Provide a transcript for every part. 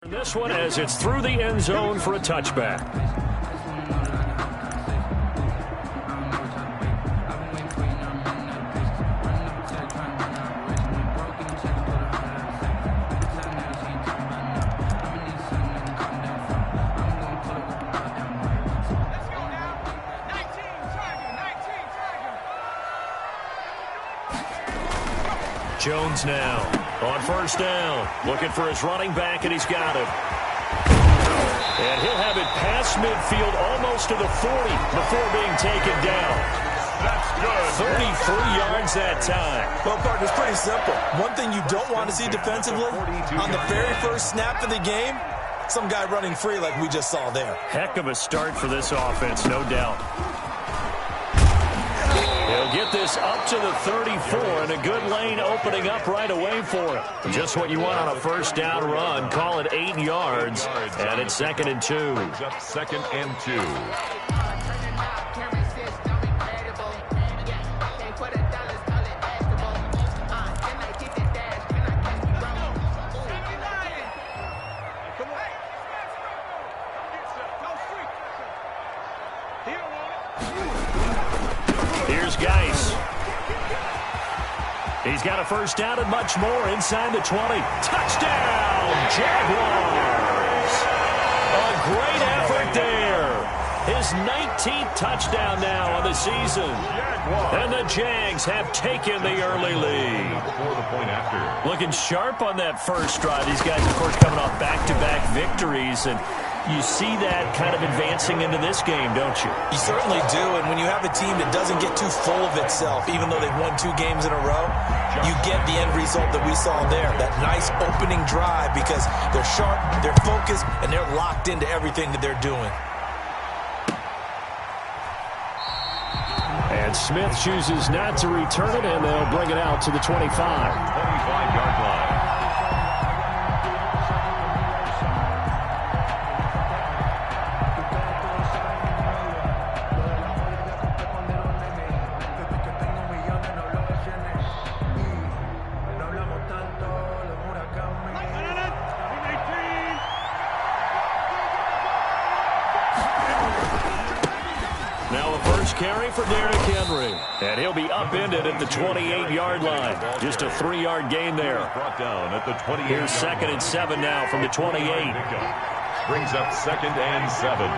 This one as it's through the end zone for a touchback. Jones now on first down, looking for his running back, and he's got it. And he'll have it past midfield, almost to the 40 before being taken down. That's good. 33 yards that time. Well, partner, it's pretty simple. One thing you don't want to see defensively, on the very first snap of the game, some guy running free like we just saw there. Heck of a start for this offense, no doubt. He'll get this up to the 34, and a good lane opening up right away for him. Just what you want on a first down run. Call it 8 yards, and it's 2nd and 2. Brings up 2nd and 2. He's got a first down and much more inside the 20. Touchdown, Jaguars! A great effort there. His 19th touchdown now on the season. And the Jags have taken the early lead. Looking sharp on that first drive. These guys, of course, coming off back-to-back victories, and you see that kind of advancing into this game, don't you? You certainly do, and when you have a team that doesn't get too full of itself, even though they've won 2 games in a row, you get the end result that we saw there, that nice opening drive, because they're sharp, they're focused, and they're locked into everything that they're doing. And Smith chooses not to return it, and they'll bring it out to the 25. 25-yard line. Carry for Derrick Henry. And he'll be upended at the 28-yard line. Just a 3-yard gain there. Brought down at the 28. Here's 2nd and 7 now from the 28. Brings up 2nd and 7.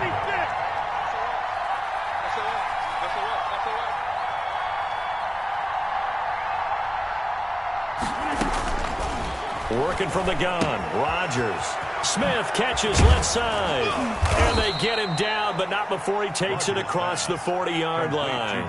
Working from the gun, Rodgers. Smith catches left side. And they get him down, but not before he takes it across the 40-yard line.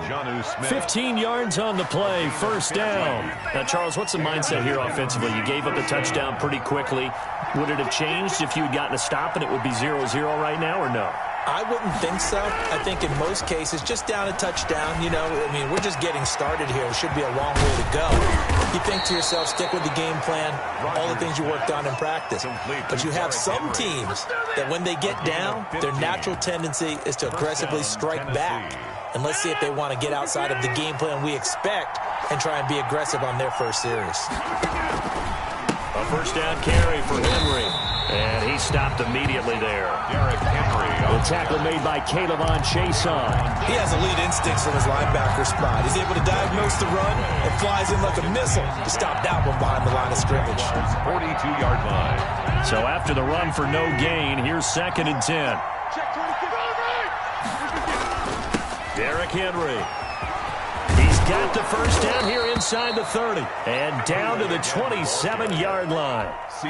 15 yards on the play, first down. Now, Charles, what's the mindset here offensively? You gave up the touchdown pretty quickly. Would it have changed if you had gotten a stop and it would be 0-0 right now, or no? I wouldn't think so. I think in most cases, just down a touchdown, you know, I mean, we're just getting started here. It should be a long way to go. You think to yourself, stick with the game plan, all the things you worked on in practice. But you have some teams that when they get down, their natural tendency is to aggressively strike back. And let's see if they want to get outside of the game plan we expect and try and be aggressive on their first series. A first down carry for Henry. And he stopped immediately there. Derrick Henry. The tackle made by Caleb-on Chason. He has elite instincts from his linebacker spot. He's able to diagnose the run and flies in like a missile to stop that one behind the line of scrimmage. 42-yard line. So after the run for no gain, here's 2nd and 10. Derrick Henry. He's got the first down here inside the 30. And down to the 27-yard line.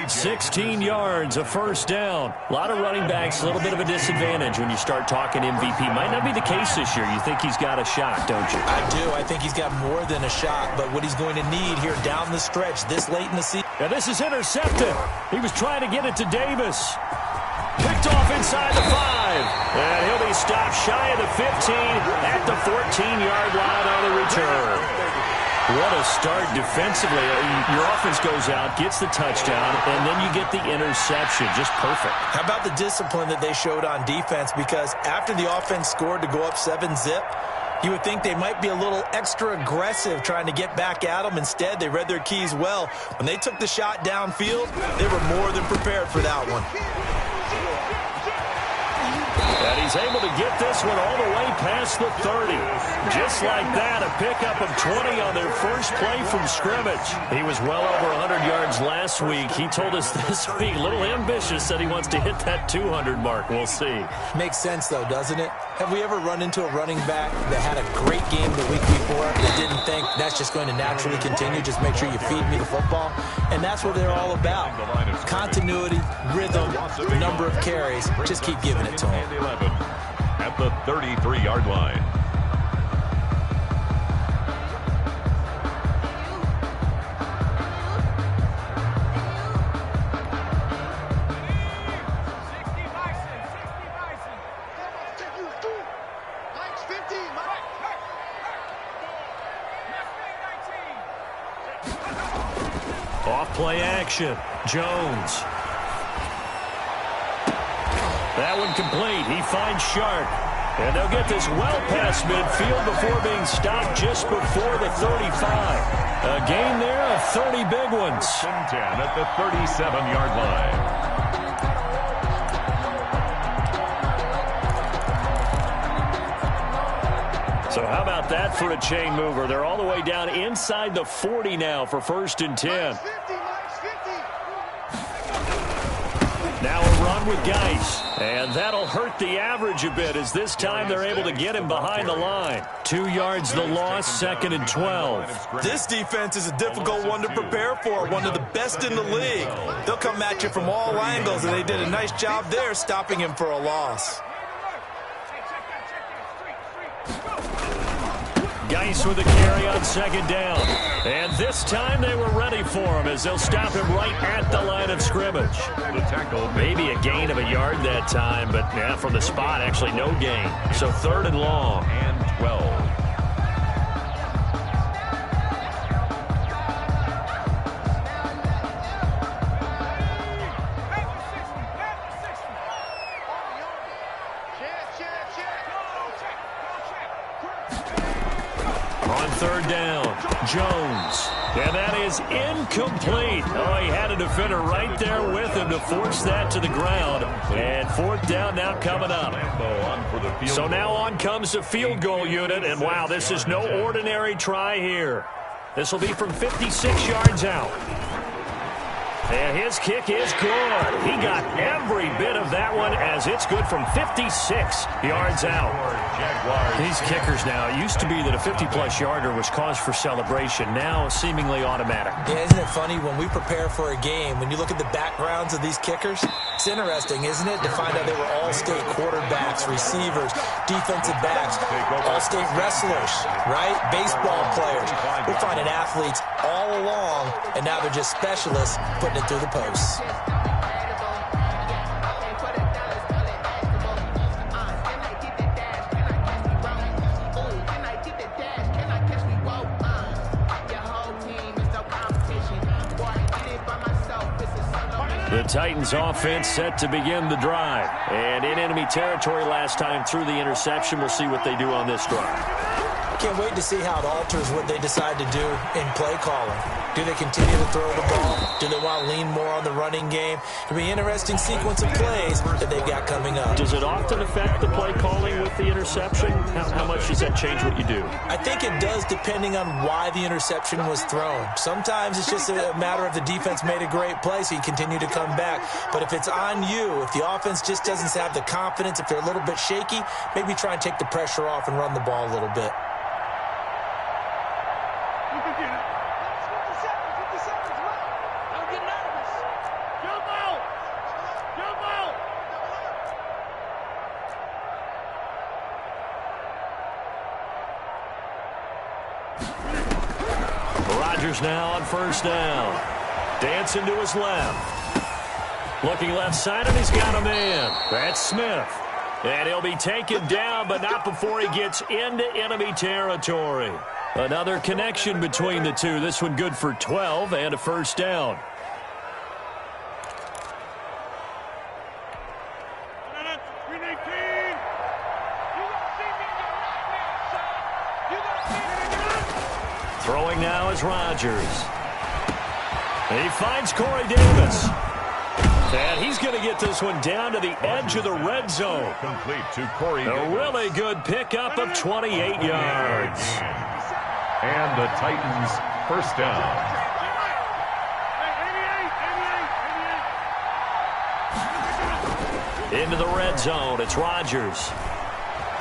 16 yards, a first down. A lot of running backs, a little bit of a disadvantage when you start talking MVP. Might not be the case this year. You think he's got a shot, don't you? I do. I think he's got more than a shot. But what he's going to need here down the stretch this late in the season. Now this is intercepted. He was trying to get it to Davis. Picked off inside the 5. And he'll be stopped shy of the 15 at the 14-yard line on the return. What a start defensively. Your offense goes out, gets the touchdown, and then you get the interception. Just perfect. How about the discipline that they showed on defense? Because after the offense scored to go up 7-zip, You would think they might be a little extra aggressive trying to get back at them. Instead, they read their keys well. When they took the shot downfield, they were more than prepared for that one. And he's able to get this one all the way past the 30. Just like that, a pickup of 20 on their first play from scrimmage. He was well over 100 yards last week. He told us this week, a little ambitious, said he wants to hit that 200 mark. We'll see. Makes sense, though, doesn't it? Have we ever run into a running back that had a great game the week before that didn't think that's just going to naturally continue? Just make sure you feed me the football. And that's what they're all about. Continuity, rhythm, number of carries. Just keep giving it to them. At the 33-yard line. Off play action. Jones. That one complete. He finds Sharp. And they'll get this well past midfield before being stopped just before the 35. A gain there of 30 big ones. 10 at the 37-yard line. So how about that for a chain mover? They're all the way down inside the 40 now for 1st and 10. Now a run with Geis. And that'll hurt the average a bit as this time they're able to get him behind the line. 2 yards the loss, 2nd and 12. This defense is a difficult one to prepare for, one of the best in the league. They'll come at you from all angles, and they did a nice job there stopping him for a loss. Geis with a carry on 2nd down. And this time they were ready for him as they'll stop him right at the line of scrimmage. The tackle. Maybe a gain of a yard that time, but yeah, from the spot, actually no gain. So 3rd and long. And 12. On 3rd down, Jones. And that is incomplete. Oh, he had a defender right there with him to force that to the ground. And 4th down now coming up. So now on comes the field goal unit. And wow, this is no ordinary try here. This will be from 56 yards out. And his kick is good. He got every bit of that one as it's good from 56 yards out. These kickers now, it used to be that a 50-plus yarder was cause for celebration. Now seemingly automatic. Yeah, isn't it funny when we prepare for a game, when you look at the backgrounds of these kickers, it's interesting, isn't it, to find out they were all-state quarterbacks, receivers, defensive backs, all-state wrestlers, right? Baseball players. We're finding athletes all along, and now they're just specialists putting it through the posts. The Titans offense set to begin the drive. And in enemy territory last time through the interception. We'll see what they do on this drive. Can't wait to see how it alters what they decide to do in play calling. Do they continue to throw the ball? Do they want to lean more on the running game? It'll be an interesting sequence of plays that they've got coming up. Does it often affect the play calling with the interception? How much does that change what you do? I think it does depending on why the interception was thrown. Sometimes it's just a matter of the defense made a great play, so you continue to come back. But if it's on you, if the offense just doesn't have the confidence, if they're a little bit shaky, maybe try and take the pressure off and run the ball a little bit. Rodgers now on 1st down. Dancing to his left. Looking left side, and he's got a man. That's Smith. And he'll be taken down, but not before he gets into enemy territory. Another connection between the two. This one good for 12 and a 1st down. Throwing now is Rodgers. He finds Corey Davis. And he's going to get this one down to the edge of the red zone. Complete to Corey Davis. A really good pickup of 28 yards. And the Titans first down. Into the red zone. It's Rodgers.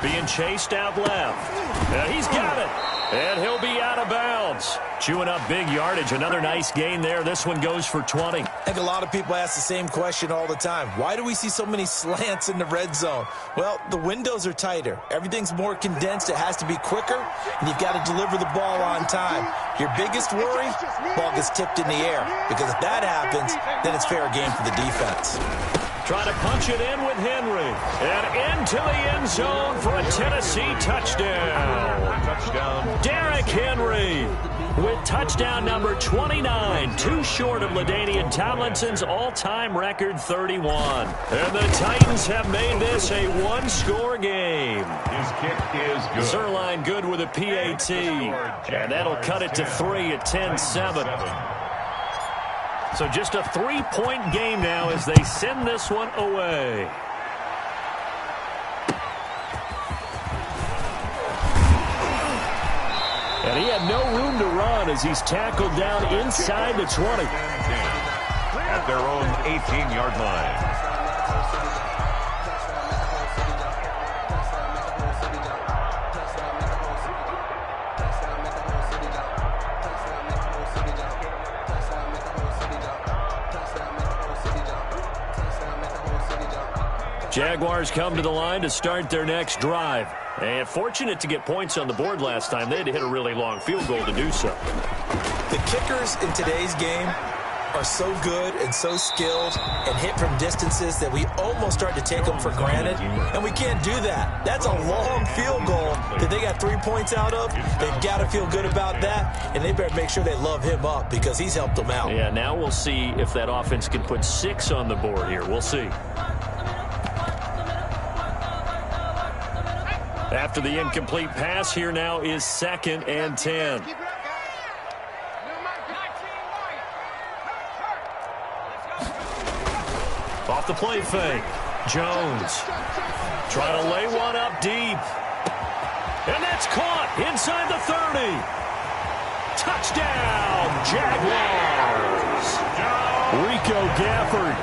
Being chased out left. He's got it. And he'll be out of bounds. Chewing up big yardage. Another nice gain there. This one goes for 20. I think a lot of people ask the same question all the time. Why do we see so many slants in the red zone? Well, the windows are tighter. Everything's more condensed. It has to be quicker, and you've got to deliver the ball on time. Your biggest worry, ball gets tipped in the air, because if that happens, then it's fair game for the defense. Trying to punch it in with Henry. And into the end zone for a Tennessee touchdown. Touchdown. Derrick Henry with touchdown number 29. Too short of LaDainian Tomlinson's all-time record 31. And the Titans have made this a one-score game. His kick is good. Zerline good with a PAT. And that'll cut it to 3 at 10-7. So just a 3-point game now as they send this one away. And he had no room to run as he's tackled down inside the 20. At their own 18-yard line. Jaguars come to the line to start their next drive. And fortunate to get points on the board last time. They had to hit a really long field goal to do so. The kickers in today's game are so good and so skilled and hit from distances that we almost start to take them for granted. And we can't do that. That's a long field goal that they got 3 points out of. They've got to feel good about that. And they better make sure they love him up because he's helped them out. Yeah, now we'll see if that offense can put 6 on the board here. We'll see. After the incomplete pass, here now is 2nd and 10. Off the play fake. Jones trying to lay one up deep. And that's caught inside the 30. Touchdown, Jaguars. Rico Gafford,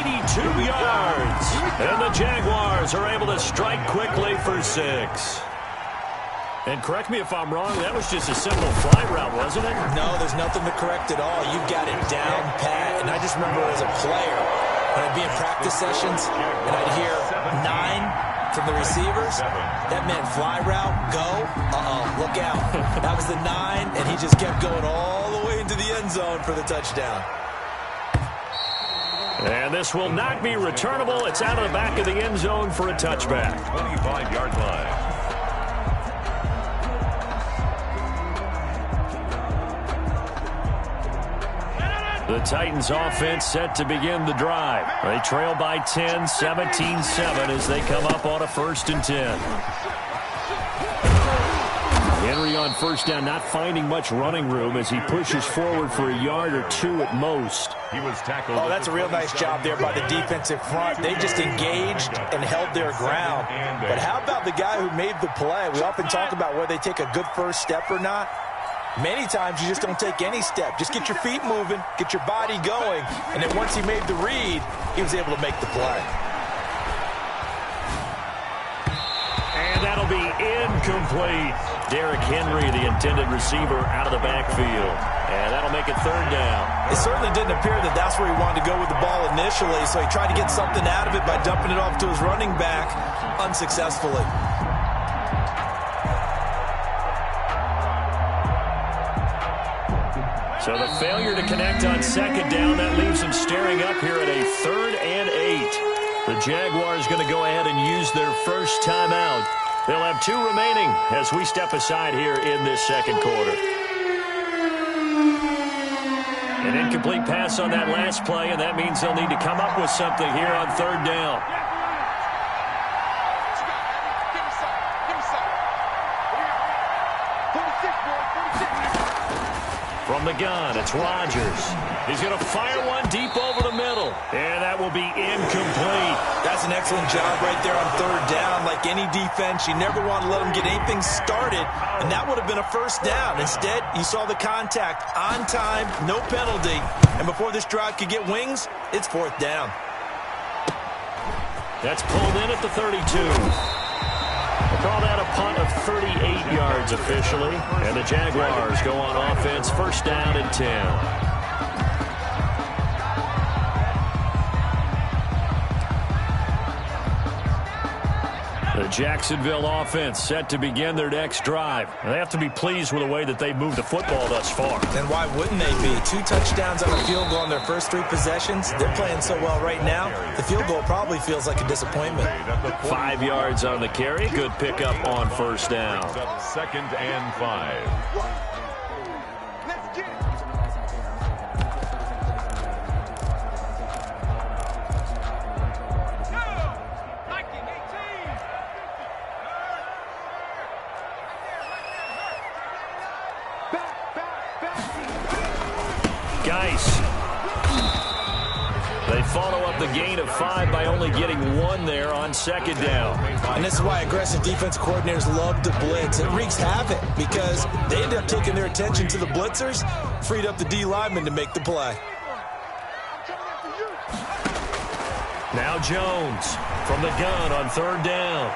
82 yards. And the Jaguars are able to strike quickly for 6. And correct me if I'm wrong, that was just a simple fly route, wasn't it? No, there's nothing to correct at all. You've got it down pat. And I just remember as a player, when I'd be in practice sessions and I'd hear 9 from the receivers, that meant fly route, go, look out. That was the 9, and he just kept going all the way into the end zone for the touchdown. And this will not be returnable. It's out of the back of the end zone for a touchback. 25-yard line. The Titans offense set to begin the drive. They trail by 10, 17-7 as they come up on a 1st and 10. Henry on first down, not finding much running room as he pushes forward for a yard or 2 at most. He was tackled. Oh, that's a real nice job there by the defensive front. They just engaged and held their ground. But how about the guy who made the play? We often talk about whether they take a good first step or not. Many times you just don't take any step. Just get your feet moving, get your body going, and then once he made the read, he was able to make the play. And that'll be incomplete. Derrick Henry, the intended receiver, out of the backfield. And that'll make it 3rd down. It certainly didn't appear that that's where he wanted to go with the ball initially, so he tried to get something out of it by dumping it off to his running back unsuccessfully. So the failure to connect on 2nd down, that leaves them staring up here at a 3rd and 8. The Jaguars going to go ahead and use their first timeout. They'll have 2 remaining as we step aside here in this 2nd quarter. An incomplete pass on that last play, and that means they'll need to come up with something here on 3rd down. From the gun, it's Rodgers. He's going to fire one deep over the middle. And that will be incomplete. That's an excellent job right there on third down. Like any defense, you never want to let them get anything started, and that would have been a first down. Instead, you saw the contact on time, no penalty, and before this drive could get wings, it's fourth down. That's pulled in at the 32. We'll call that a punt of 38 yards officially, and the Jaguars go on offense, first down and 10. The Jacksonville offense set to begin their next drive. They have to be pleased with the way that they've moved the football thus far. And why wouldn't they be? 2 touchdowns on a field goal in their first 3 possessions. They're playing so well right now, the field goal probably feels like a disappointment. 5 yards on the carry. Good pickup on first down. Second and 5. They follow up the gain of 5 by only getting 1 there on second down. And this is why aggressive defense coordinators love to blitz. It wreaks havoc because they end up taking their attention to the blitzers, freed up the D lineman to make the play. Now Jones from the gun on third down.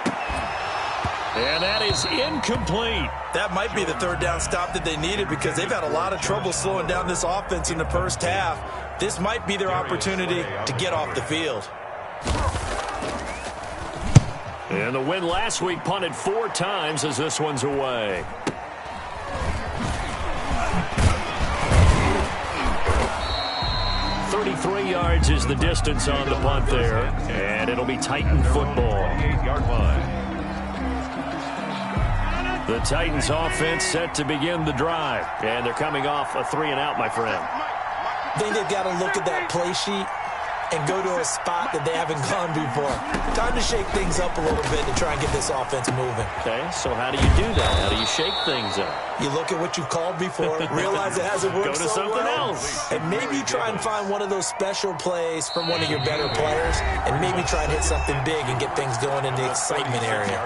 And that is incomplete. That might be the third down stop that they needed because they've had a lot of trouble slowing down this offense in the first half. This might be their opportunity to get off the field. And the win last week punted 4 times as this one's away. .33 yards is the distance on the punt there. And it'll be Titan football. 8-yard line. The Titans offense set to begin the drive. And they're coming off a 3-and-out, my friend. I think they've got to look at that play sheet and go to a spot that they haven't gone before. Time to shake things up a little bit to try and get this offense moving. Okay, so how do you do that? How do you shake things up? You look at what you've called before, realize it hasn't worked Go to so something well, else. and maybe try and find one of those special plays from one of your better players, and maybe try and hit something big and get things going in the excitement area.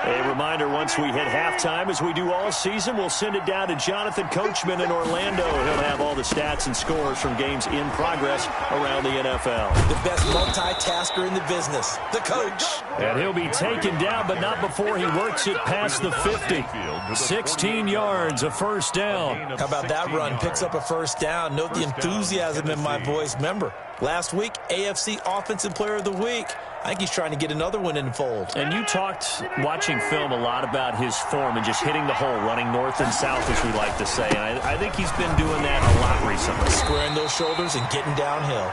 A reminder, once we hit halftime, as we do all season, we'll send it down to Jonathan Coachman in Orlando. He'll have all the stats and scores from games in progress around the NFL. The best multitasker in the business, the coach. And he'll be taken down, but not before he works it past the 50. 16 yards, a first down. How about that run? Picks up a first down. Note the enthusiasm in my voice. Remember, last week, AFC Offensive Player of the Week. I think he's trying to get another one in the fold. And you talked, watching film, a lot about his form and just hitting the hole, running north and south, as we like to say. And I think he's been doing that a lot recently. Squaring those shoulders and getting downhill.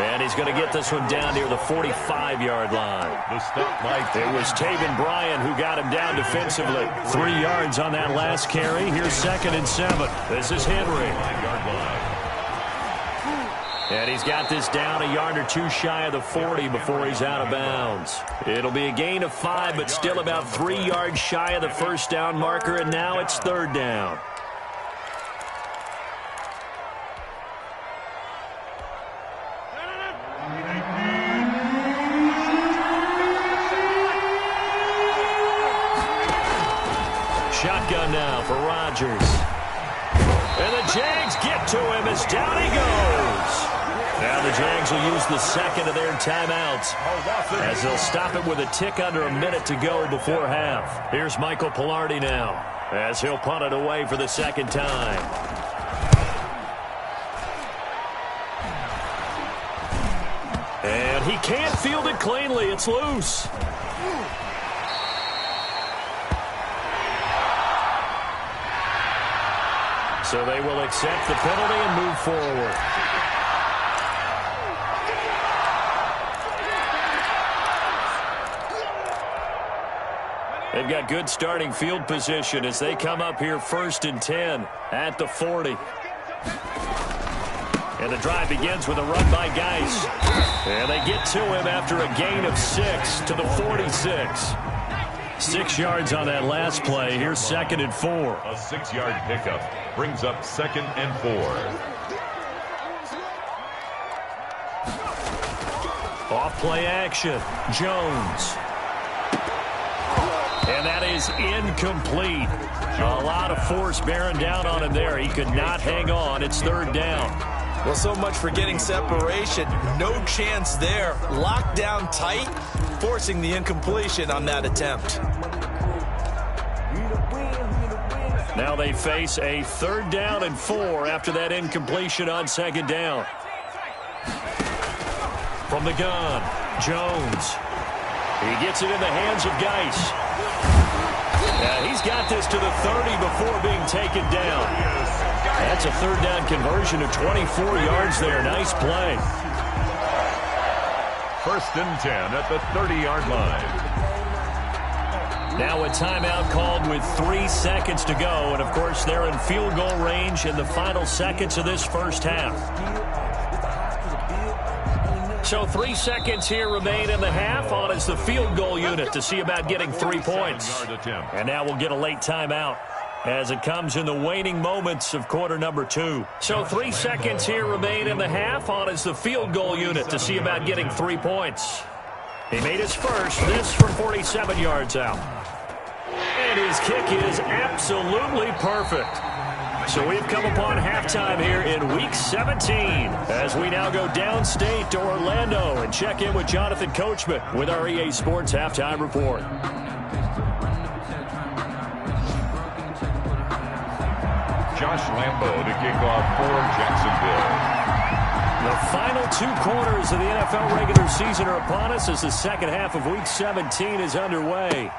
And he's going to get this one down near the 45-yard line. It was Taeman Bryan who got him down defensively. 3 yards on that last carry. Here's 2nd and 7. This is Henry. And he's got this down a yard or 2 shy of the 40 before he's out of bounds. It'll be a gain of 5, but still about 3 yards shy of the first down marker, and now it's third down. Shotgun now for Rodgers. And the Jags get to him as down he goes. Now the Jags will use the second of their timeouts as they'll stop it with a tick under a minute to go before half. Here's Michael Pilardi now as he'll punt it away for the second time. And he can't field it cleanly. It's loose. So they will accept the penalty and move forward. They've got good starting field position as they come up here 1st and 10 at the 40. And the drive begins with a run by Geis. And they get to him after a gain of 6 to the 46. 6 yards on that last play. Here's 2nd and 4. A 6-yard pickup brings up 2nd and 4. Off play action. Jones. And that is incomplete. A lot of force bearing down on him there. He could not hang on. It's 3rd down. Well, so much for getting separation. No chance there. Locked down tight, forcing the incompletion on that attempt. Now they face a 3rd down and 4 after that incompletion on 2nd down. From the gun, Jones. He gets it in the hands of Geis. He's got this to the 30 before being taken down. That's a 3rd down conversion of 24 yards there. Nice play. 1st and 10 at the 30-yard line. Now a timeout called with 3 seconds to go. And, of course, they're in field goal range in the final seconds of this first half. So 3 seconds here remain in the half. On is the field goal unit to see about getting 3 points. And now we'll get a late timeout as it comes in the waning moments of quarter number 2. So 3 seconds here remain in the half. On is the field goal unit to see about getting 3 points. He made his first, this from 47 yards out. And his kick is absolutely perfect. So we've come upon halftime here in Week 17 as we now go downstate to Orlando and check in with Jonathan Coachman with our EA Sports Halftime Report. Josh Lambo to kick off for Jacksonville. The final 2 quarters of the NFL regular season are upon us as the second half of Week 17 is underway.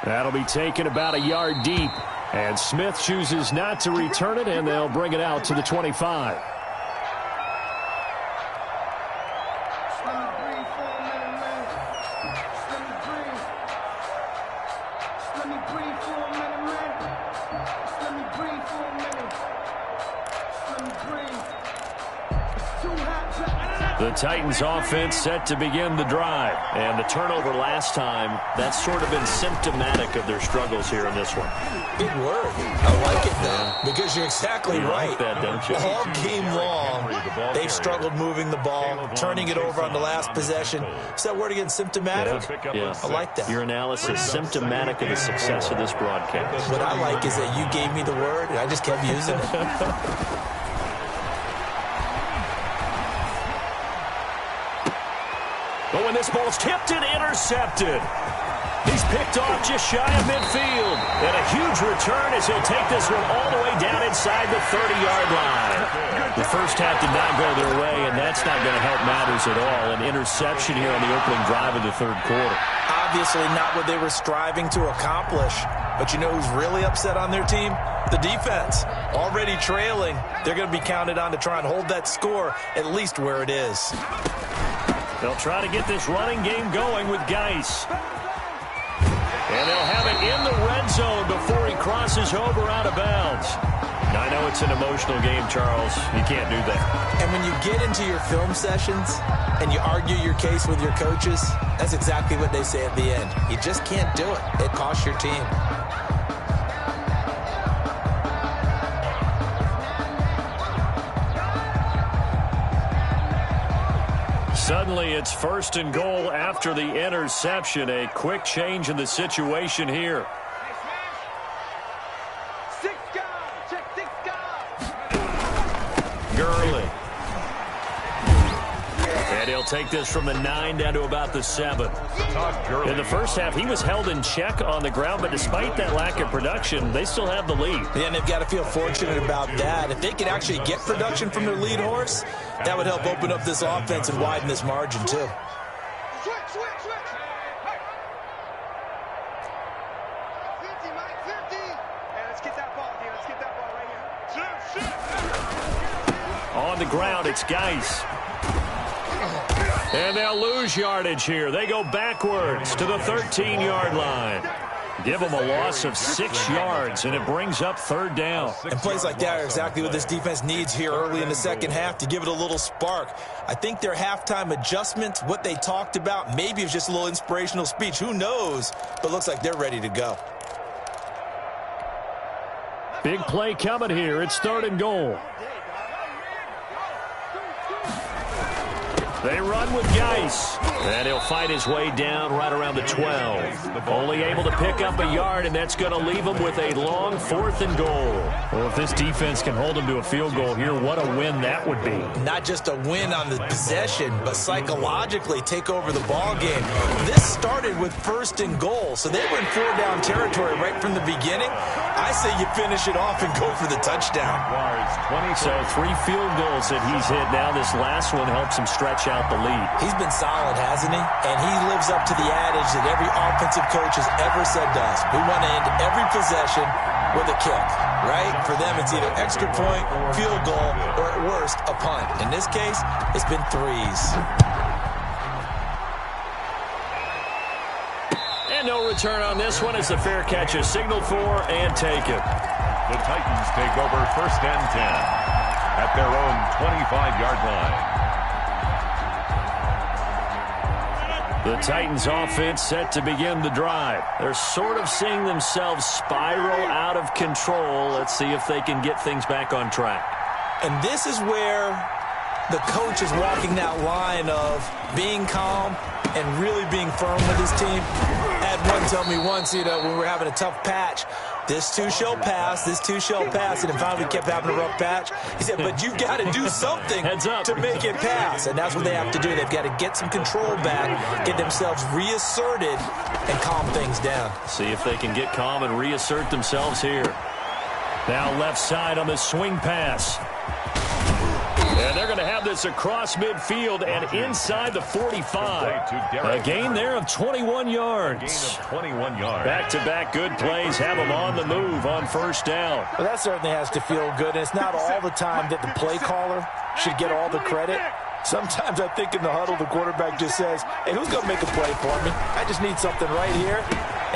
That'll be taken about a yard deep. And Smith chooses not to return it, and they'll bring it out to the 25. The Titans offense set to begin the drive. And the turnover last time, that's sort of been symptomatic of their struggles here in this one. Big word. I like it, though, because you're exactly right. Like that, don't you? All game long, they've struggled moving the ball, turning it over on the last possession. Is that word again, symptomatic? Yeah. I like that. Your analysis, symptomatic of the success of this broadcast. What I like is that you gave me the word, and I just kept using it. But when this ball's tipped and intercepted, he's picked off just shy of midfield. And a huge return as he'll take this one all the way down inside the 30-yard line. The first half did not go their way, and that's not going to help matters at all. An interception here on the opening drive of the 3rd quarter. Obviously not what they were striving to accomplish. But you know who's really upset on their team? The defense. Already trailing. They're going to be counted on to try and hold that score at least where it is. They'll try to get this running game going with Geis. And they'll have it in the red zone before he crosses over out of bounds. Now, I know it's an emotional game, Charles. You can't do that. And when you get into your film sessions and you argue your case with your coaches, that's exactly what they say at the end. You just can't do it. It costs your team. Suddenly, it's 1st and goal after the interception. A quick change in the situation here. Gurley. And he'll take this from the 9 down to about the 7. In the first half, he was held in check on the ground, but despite that lack of production, they still have the lead. Yeah, and they've got to feel fortunate about that. If they could actually get production from their lead horse, that would help open up this offense and widen this margin, too. On the ground, it's Geis. And they'll lose yardage here. They go backwards to the 13-yard line. Give them a loss of 6 yards, and it brings up 3rd down. And plays like that are exactly what this defense needs here early in the second half to give it a little spark. I think their halftime adjustments, what they talked about, maybe it's just a little inspirational speech. Who knows? But looks like they're ready to go. Big play coming here. It's 3rd and goal. They run with Geis. And he'll fight his way down right around the 12. Only able to pick up a yard, and that's going to leave him with a long 4th and goal. Well, if this defense can hold him to a field goal here, what a win that would be. Not just a win on the possession, but psychologically take over the ball game. This started with 1st and goal, so they were in 4-down territory right from the beginning. I say you finish it off and go for the touchdown. So 3 field goals that he's hit now. This last one helps him stretch out the lead. He's been solid, hasn't he? And he lives up to the adage that every offensive coach has ever said to us. We want to end every possession with a kick, right? For them, it's either extra point, field goal, or at worst, a punt. In this case, it's been 3s. And no return on this one as the fair catch is signaled for and taken. The Titans take over 1st and 10 at their own 25-yard line. The Titans offense set to begin the drive. They're sort of seeing themselves spiral out of control. Let's see if they can get things back on track. And this is where the coach is walking that line of being calm and really being firm with his team. I had one tell me once, when we were having a tough patch, this too shall pass, this too shall pass, and then finally we kept having a rough patch. He said, but you've got to do something to make it pass, and that's what they have to do. They've got to get some control back, get themselves reasserted, and calm things down. See if they can get calm and reassert themselves here. Now left side on the swing pass. And they're going to have this across midfield and inside the 45. A gain there of 21 yards. Back-to-back good plays have them on the move on 1st down. Well, that certainly has to feel good. And it's not all the time that the play caller should get all the credit. Sometimes I think in the huddle, the quarterback just says, hey, who's going to make a play for me? I just need something right here.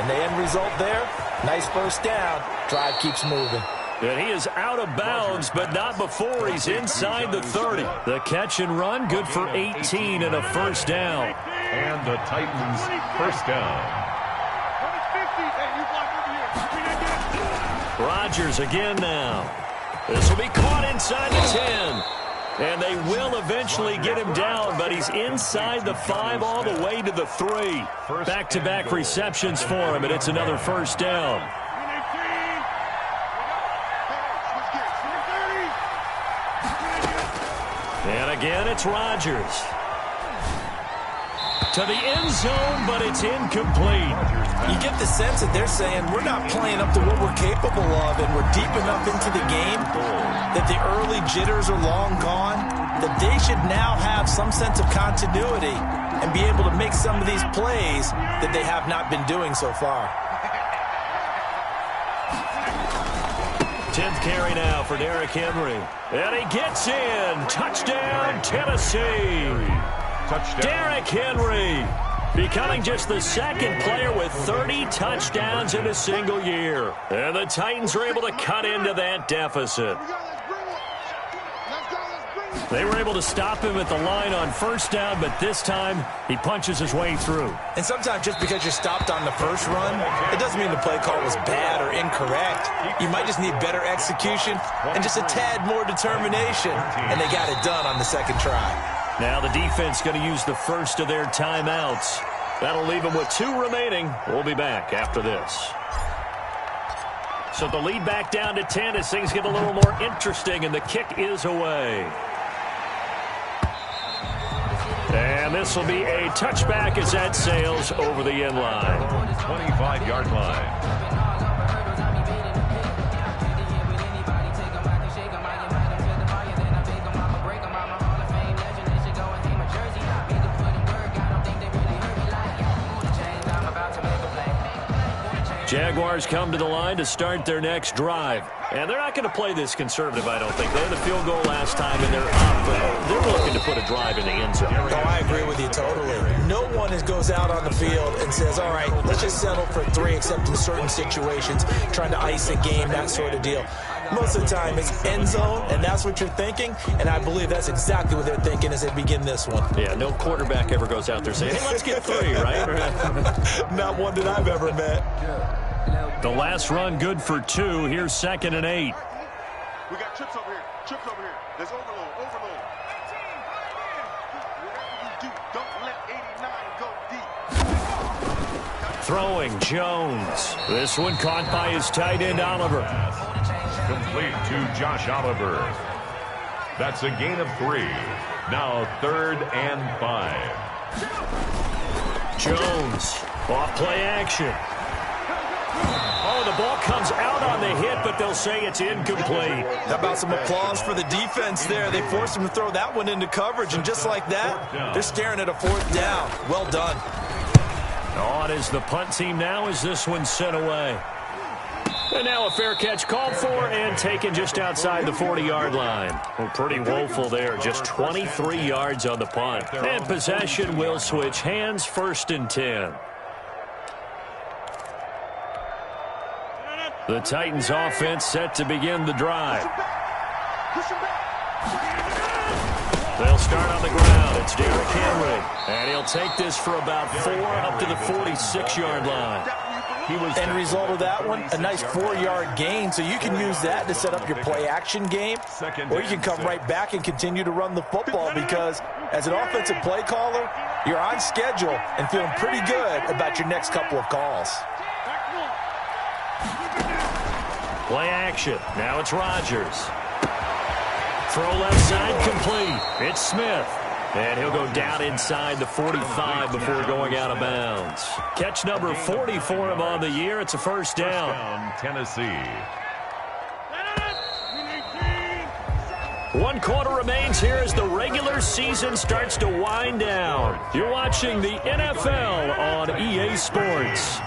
And the end result there, nice 1st down. Drive keeps moving. And he is out of bounds, but not before he's inside the 30. The catch and run, good for 18 and a 1st down. And the Titans 1st down. Rodgers again now. This will be caught inside the 10. And they will eventually get him down, but he's inside the 5 all the way to the 3. Back-to-back receptions for him, and it's another 1st down. And again, it's Rodgers. To the end zone, but it's incomplete. You get the sense that they're saying we're not playing up to what we're capable of, and we're deep enough into the game that the early jitters are long gone, that they should now have some sense of continuity and be able to make some of these plays that they have not been doing so far. 10th carry now for Derrick Henry. And he gets in. Touchdown, Tennessee. Touchdown. Derrick Henry becoming just the 2nd player with 30 touchdowns in a single year. And the Titans are able to cut into that deficit. They were able to stop him at the line on 1st down, but this time he punches his way through. And sometimes just because you're stopped on the first run, it doesn't mean the play call was bad or incorrect. You might just need better execution and just a tad more determination, and they got it done on the 2nd try. Now the defense going to use the first of their timeouts. That'll leave them with 2 remaining. We'll be back after this. So the lead back down to 10 as things get a little more interesting, and the kick is away. And this will be a touchback as that sails over the end line. 25-yard line. Jaguars come to the line to start their next drive. And they're not going to play this conservative, I don't think. They had a field goal last time, and they're up. They're looking to put a drive in the end zone. Oh, I agree with you totally. No one goes out on the field and says, all right, let's just settle for 3, except in certain situations, trying to ice a game, that sort of deal. Most of the time, it's end zone, and that's what you're thinking, and I believe that's exactly what they're thinking as they begin this one. Yeah, no quarterback ever goes out there saying, hey, let's get 3, right? Not one that I've ever met. The last run good for 2. Here's 2nd and 8. We got trips over here. Trips over here. There's overload. Overload. Whatever you do, don't let 89 go deep. Throwing Jones. This one caught by his tight end, Oliver. Complete to Josh Oliver. That's a gain of 3. Now 3rd and 5. Jones. Off play action. Oh, the ball comes out on the hit, but they'll say it's incomplete. How about some applause for the defense there? They forced him to throw that one into coverage, and just like that, they're staring at a 4th down. Well done. On is the punt team now as this one's sent away. And now a fair catch called for and taken just outside the 40-yard line. Well, pretty woeful there. Just 23 yards on the punt. And possession will switch hands, 1st and 10. The Titans offense set to begin the drive. They'll start on the ground. It's Derrick Henry. And he'll take this for about 4 up to the 46-yard line. End result of that one, a nice 4-yard gain, so you can use that to set up your play-action game, or you can come right back and continue to run the football because as an offensive play caller, you're on schedule and feeling pretty good about your next couple of calls. Play action. Now it's Rodgers. Throw left side complete. It's Smith. And he'll go down inside the 45 before going out of bounds. Catch number 40 for him on the year. It's a 1st down. Tennessee. 1 quarter remains here as the regular season starts to wind down. You're watching the NFL on EA Sports.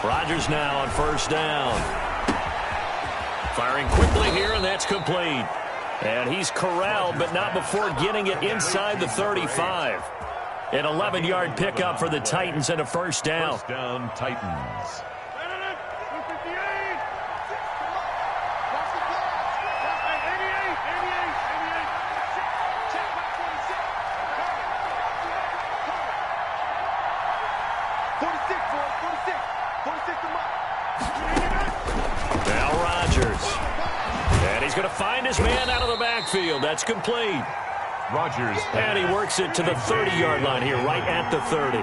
Rodgers now on 1st down. Firing quickly here, and that's complete. And he's corralled, but not before getting it inside the 35. An 11-yard pickup for the Titans and a 1st down. 1st down, Titans. Now Rodgers. And he's going to find his man out of the backfield. That's complete. Rodgers. And he works it to the 30-yard line here, right at the 30.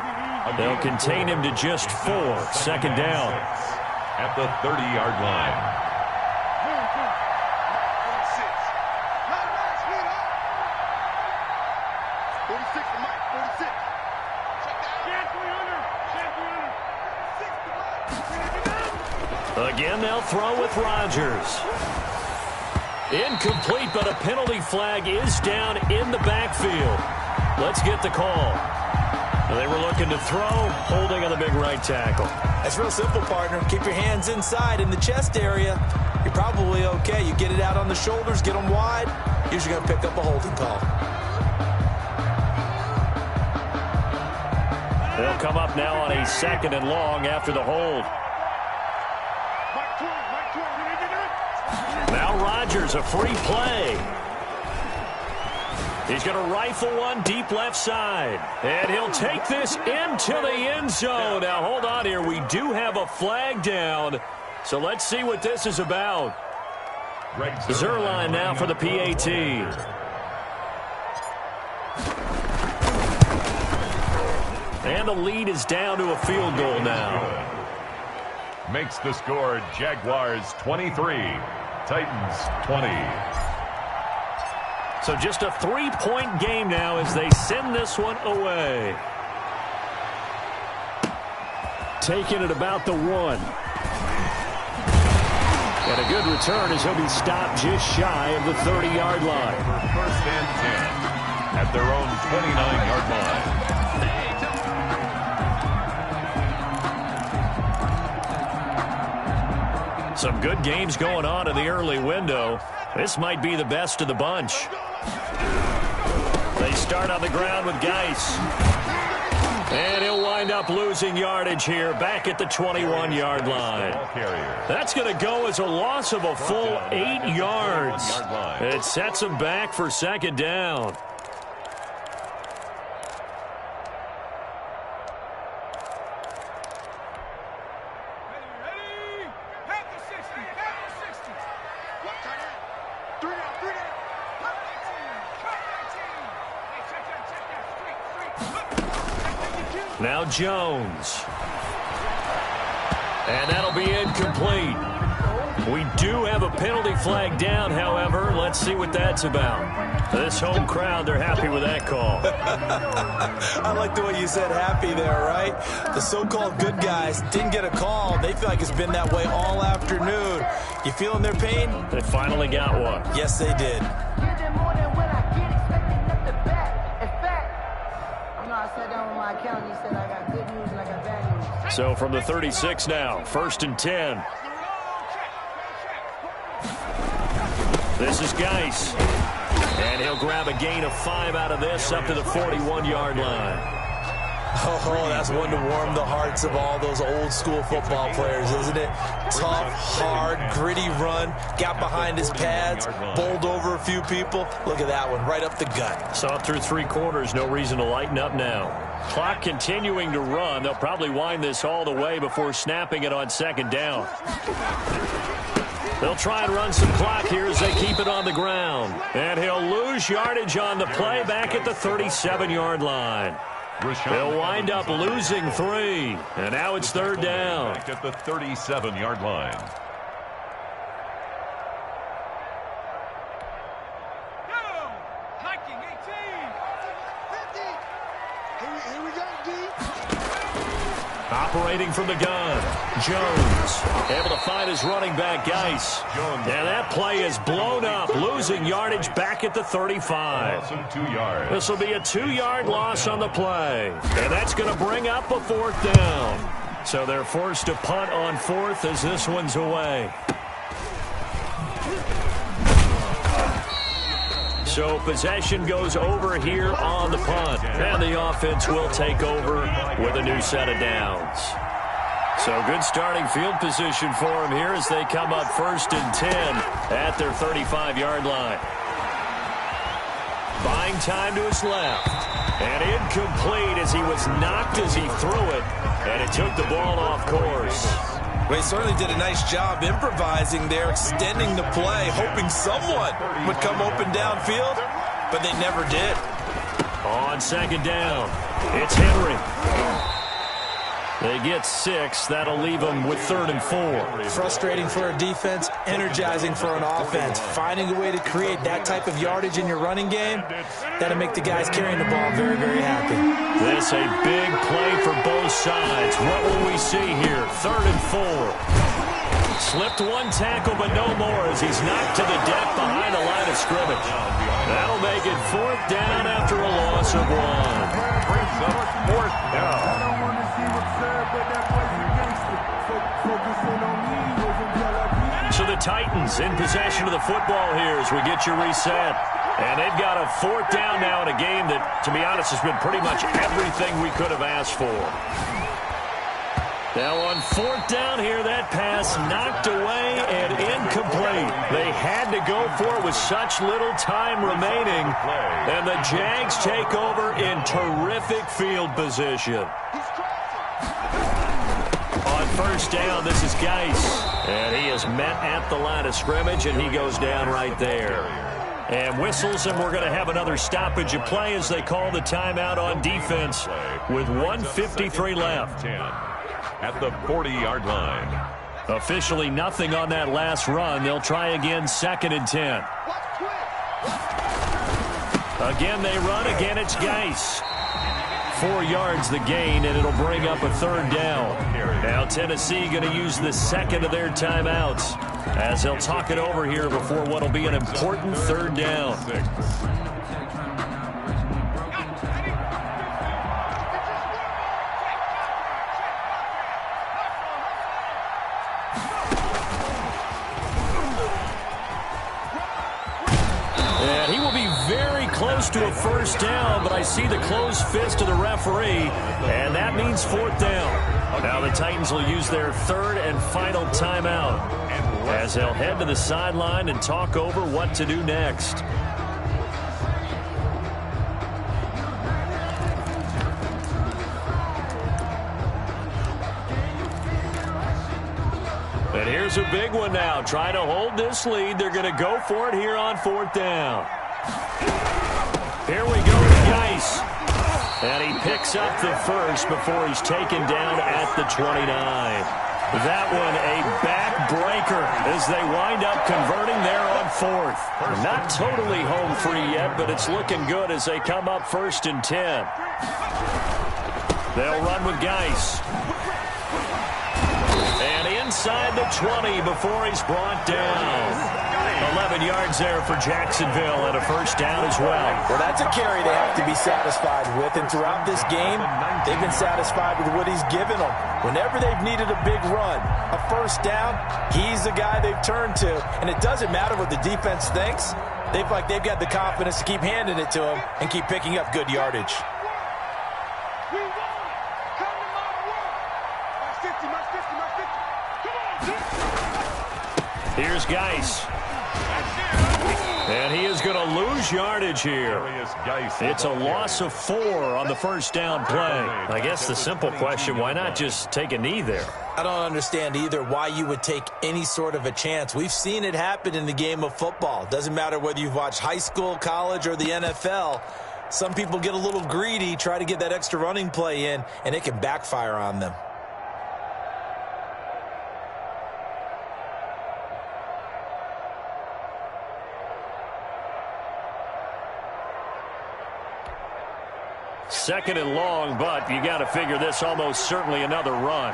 They'll contain him to just 4. 2nd down. At the 30-yard line. Again, they'll throw with Rodgers. Incomplete, but a penalty flag is down in the backfield. Let's get the call. They were looking to throw, holding on the big right tackle. That's real simple, partner. Keep your hands inside in the chest area. You're probably okay. You get it out on the shoulders, get them wide. Usually going to pick up a holding call. They'll come up now on a 2nd and long after the hold. Now Rodgers, a free play. He's going to rifle one deep left side. And he'll take this into the end zone. Now, hold on here. We do have a flag down. So let's see what this is about. Zerline now for the PAT. And the lead is down to a field goal now. Makes the score Jaguars 23, Titans 20. So just a 3-point game now as they send this one away. Taking it about the 1. And a good return as he'll be stopped just shy of the 30-yard line. 1st and 10 at their own 29-yard line. Some good games going on in the early window. This might be the best of the bunch. They start on the ground with Geis. And he'll wind up losing yardage here back at the 21-yard line. That's going to go as a loss of a full 8 yards. It sets him back for second down. Now Jones. And that'll be incomplete. We do have a penalty flag down, however. Let's see what that's about. This home crowd, they're happy with that call. I like the way you said happy there, right? The so-called good guys didn't get a call. They feel like it's been that way all afternoon. You feeling their pain? They finally got one. Yes, they did. So from the 36 now, 1st and 10. This is Geis. And he'll grab a gain of 5 out of this up to the 41-yard line. Oh, that's one to warm the hearts of all those old school football players, isn't it? Tough, hard, gritty run, got behind his pads, bowled over a few people. Look at that one, right up the gut. Saw it through 3 quarters, no reason to lighten up now. Clock continuing to run. They'll probably wind this all the way before snapping it on second down. They'll try and run some clock here as they keep it on the ground. And he'll lose yardage on the play back at the 37-yard line. They'll wind up losing 3. And now it's 3rd down. Back at the 37-yard line. Operating from the gun, Jones able to find his running back, Geis. And that play is blown up, losing yardage back at the 35. This will be a 2-yard loss on the play. And that's going to bring up a 4th down. So they're forced to punt on 4th as this one's away. So possession goes over here on the punt. And the offense will take over with a new set of downs. So good starting field position for them here as they come up 1st and 10 at their 35-yard line. Buying time to his left. And incomplete as he was knocked as he threw it. And it took the ball off course. Well, he certainly did a nice job improvising there, extending the play, hoping someone would come open downfield, but they never did. On second down, it's Henry. They get 6. That'll leave them with 3rd and 4. Frustrating for a defense, energizing for an offense. Finding a way to create that type of yardage in your running game, that'll make the guys carrying the ball very, very happy. This a big play for both sides. What will we see here? 3rd and 4. Slipped one tackle, but no more as he's knocked to the deck behind the line of scrimmage. That'll make it 4th down after a loss of 1. Brings up 4th down. So the Titans in possession of the football here as we get you reset. And they've got a 4th down now in a game that, to be honest, has been pretty much everything we could have asked for. Now on 4th down here, that pass knocked away and incomplete. They had to go for it with such little time remaining. And the Jags take over in terrific field position. On 1st down, this is Geis. And he is met at the line of scrimmage, and he goes down right there. And whistles, and we're going to have another stoppage of play as they call the timeout on defense with 1:53 left. At the 40-yard line. Officially nothing on that last run. They'll try again 2nd and 10. Again they run. Again it's Geis. 4 yards the gain, and it'll bring up a 3rd down. Now Tennessee going to use the 2nd of their timeouts as they'll talk it over here before what will be an important 3rd down. to a first down, but I see the closed fist of the referee, and that means fourth down. Now the Titans will use their third and final timeout as they'll head to the sideline and talk over what to do next. And here's a big one now. Trying to hold this lead. They're going to go for it here on fourth down. Here we go to Geis. And he picks up the first before he's taken down at the 29. That one a backbreaker as they wind up converting there on fourth. Not totally home free yet, but it's looking good as they come up 1st and 10. They'll run with Geis. And inside the 20 before he's brought down. 11 yards there for Jacksonville and a first down as well. Well, that's a carry they have to be satisfied with. And throughout this game, they've been satisfied with what he's given them. Whenever they've needed a big run, a first down, he's the guy they've turned to. And it doesn't matter what the defense thinks. They've got the confidence to keep handing it to him and keep picking up good yardage. Here's Geis. And he is going to lose yardage here. It's a loss of 4 on the first down play. I guess the simple question, why not just take a knee there? I don't understand either why you would take any sort of a chance. We've seen it happen in the game of football. Doesn't matter whether you've watched high school, college, or the NFL. Some people get a little greedy, try to get that extra running play in, and it can backfire on them. Second and long, but you got to figure this almost certainly another run.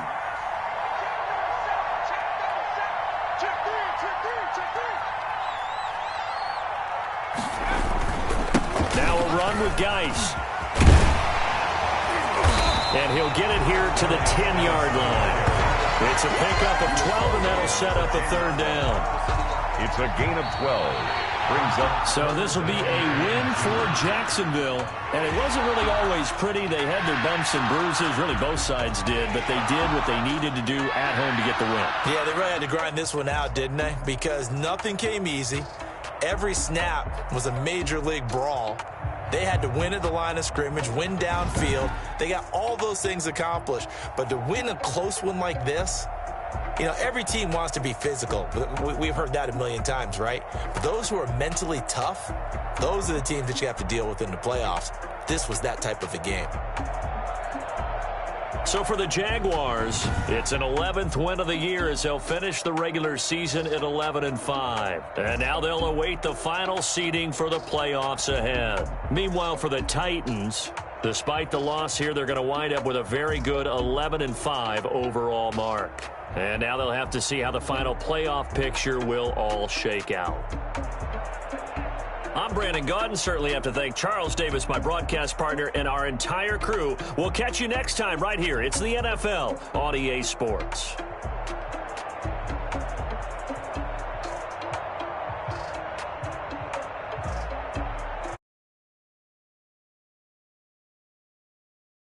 Now a run with Geis. And he'll get it here to the 10-yard line. It's a pickup of 12, and that'll set up a third down. It's a gain of 12. Brings up. So this will be a win for Jacksonville. And it wasn't really always pretty. They had their bumps and bruises. Really, both sides did. But they did what they needed to do at home to get the win. Yeah, they really had to grind this one out, didn't they? Because nothing came easy. Every snap was a major league brawl. They had to win at the line of scrimmage, win downfield. They got all those things accomplished. But to win a close one like this, you know, every team wants to be physical. We've heard that a million times, right? But those who are mentally tough, those are the teams that you have to deal with in the playoffs. This was that type of a game. So for the Jaguars, it's an 11th win of the year as they'll finish the regular season at 11-5. And now they'll await the final seeding for the playoffs ahead. Meanwhile, for the Titans, despite the loss here, they're going to wind up with a very good 11-5 overall mark. And now they'll have to see how the final playoff picture will all shake out. I'm Brandon Gaudin. Certainly have to thank Charles Davis, my broadcast partner, and our entire crew. We'll catch you next time right here. It's the NFL on EA Sports.